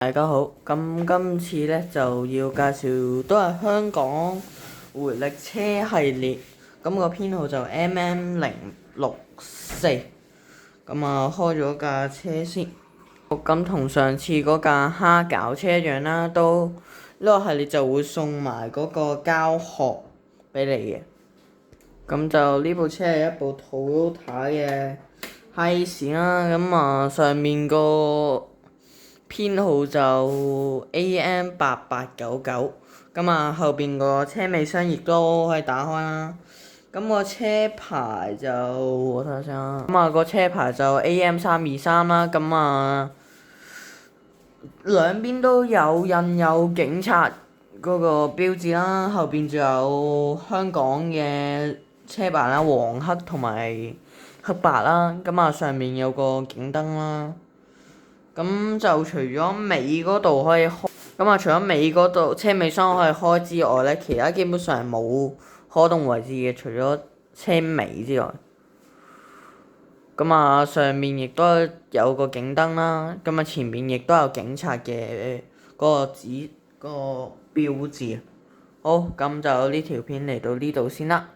大家好，咁今次咧就要介紹都係香港回力車系列，咁個編號就 MM064，咁啊開咗架車先，咁同上次嗰架蝦餃車一樣啦，都呢個系列就會送埋嗰個膠殼俾你嘅。咁就呢部車係一部 Toyota 嘅 Hiace 啦，咁啊上面個編號就 AM8899，咁啊後邊個車尾箱亦都可以打開啦。咁個車牌就我睇下先啦，咁啊個車牌就 AM323啦，咁啊兩邊都有印有警察嗰個標誌啦，後邊仲有香港嘅車牌啦，黃黑同埋黑白啦，咁啊上面有個警燈啦。咁就除咗尾嗰度可以開，咁啊除咗尾嗰度車尾箱可以開之外咧，其他基本上係冇可動位置嘅，除咗車尾之外。咁啊上面亦都有個警燈啦，咁啊前面亦都有警察嘅嗰個指嗰個標誌。好，咁就呢條片嚟到呢度先啦。